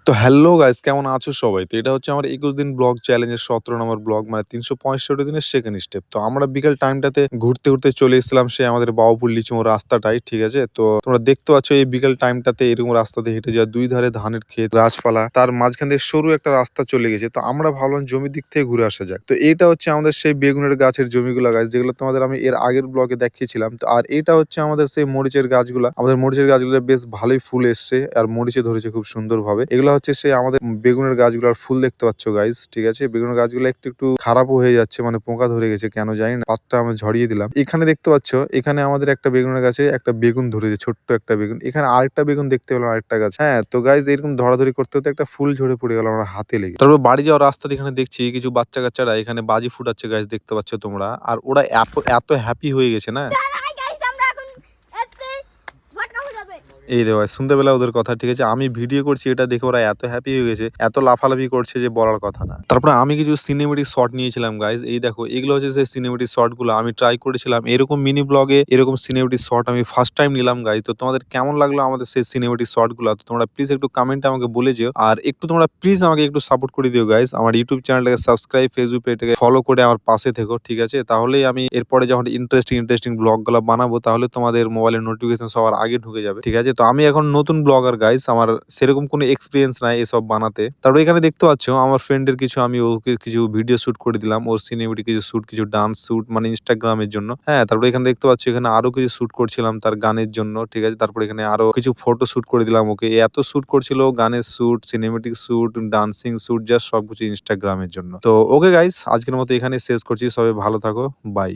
তো hello guys, কেমন আছো সবাই? তো এটা হচ্ছে আমার ২১ দিন ব্লগ চ্যালেঞ্জের ১৭ নম্বর ব্লগ, মানে ৩৬৫ দিনের সেকেন্ড স্টেপ। তো আমরা বিকেল টাইমটাতে ঘুরতে চলে এসেছিলাম সেই আমাদের বাবুপুর লিচুমোড় রাস্তাটায়, ঠিক আছে? তো তোমরা দেখতে পাচ্ছ এই বিকেল টাইমটাতে এরকম রাস্তা দিয়ে হেঁটে যাওয়া, ২ ধারে ধানের ক্ষেত, গাছপালা, তার মাঝখান দিয়ে সরু একটা রাস্তা চলে গেছে। তো আমরা ভাবলাম জমির দিক থেকে ঘুরে আসা যাক। তো এটা হচ্ছে আমাদের সেই বেগুনের গাছের জমিগুলা গাছ, যেগুলো তোমাদের আমি এর আগের ব্লগে দেখিয়েছিলাম। তো আর এটা হচ্ছে আমাদের সেই মরিচের গাছগুলা। আমাদের মরিচের গাছগুলো বেশ ভালোই ফুল এসছে আর মরিচে ধরেছে খুব সুন্দরভাবে। এগুলা হচ্ছে সেই আমাদের বেগুনের গাছগুলার ফুল, দেখতে পাচ্ছ গাইস, ঠিক আছে? বেগুনের গাছগুলো একটু খারাপও হয়ে যাচ্ছে, মানে পোকা ধরে গেছে কেন জানি না। পাতটা আমি ঝরিয়ে দিলাম। এখানে দেখতে পাচ্ছ, এখানে আমাদের একটা বেগুনের গাছে একটা বেগুন ধরেছে, ছোট্ট একটা বেগুন। এখানে আরেকটা বেগুন দেখতে পেলাম, আরেকটা গাছ। হ্যাঁ, তো গাইস এরকম ধরাধরি করতে একটা ফুল ঝরে পড়ে গেল আমার হাতে লেগে। তারপর বাড়ি যাওয়ার রাস্তাতে এখানে দেখছি কিছু বাচ্চা-কাচ্চারা এখানে বাজি ফুটাচ্ছে গাইস, দেখতে পাচ্ছ তোমরা। আর ওরা এত হ্যাপি হয়ে গেছে না। হাই গাইস, আমরা এখন এসছি ভটকা ফুটাতে। এই রে ভাই, শুনতে পেলা ওদের কথা, ঠিক আছে? আমি ভিডিও করছি, এটা দেখে ওরা এত হ্যাপি হয়ে গেছে, এত লাফালাফি করছে যে বলার কথা না। তারপরে আমি কিছু সিনেমেটিক শট নিয়েছিলাম গাইজ। এই দেখো, এগুলো হচ্ছে সেই সিনেমেটিক শট গুলো আমি ট্রাই করেছিলাম। এরকম মিনি ব্লগে এরকম সিনেমেটিক শট আমি ফার্স্ট টাইম নিলাম গাইজ। তো তোমাদের কেমন লাগলো আমাদের সেই সিনেমেটিক শট গুলো? তো তোমরা প্লিজ একটু কমেন্টে আমাকে বলে যেও। আর একটু তোমরা প্লিজ আমাকে একটু সাপোর্ট করে দিও গাইজ। আমার ইউটিউব চ্যানেলটাকে সাবস্ক্রাইব, ফেসবুক পেজটাকে ফলো করে আমার পাশে থেকো, ঠিক আছে? তাহলেই আমি এরপরে যখন ইন্টারেস্টিং ব্লগ গুলো বানাবো, তাহলে তোমাদের মোবাইলের নোটিফিকেশন সবার আগে ঢুকে যাবে, ঠিক আছে? তো আমি এখন নতুন ব্লগার গাইস, আমার সেরকম কোনো এক্সপিরিয়েন্স নাই এসব বানাতে। তারপর এখানে দেখতে পাচ্ছ আমার ফ্রেন্ডের কিছু, আমি ওকে কিছু ভিডিও শুট করে দিলাম, ওর সিনেমেটিক কিছু শুট, কিছু ডান্স শুট, মানে ইনস্টাগ্রামের জন্য। হ্যাঁ, তারপরে এখানে দেখতে পাচ্ছ এখানে আরো কিছু শুট করছিলাম তার গানের জন্য, ঠিক আছে? তারপরে এখানে আরো কিছু ফটো শুট করে দিলাম ওকে। এত শুট করছিল, গানের shoot, cinematic shoot, dancing shoot, just সবকিছু ইনস্টাগ্রামের জন্য। তো ওকে গাইস, আজকের মতো এখানে শেষ করছি। সবাই ভালো থাকো, বাই।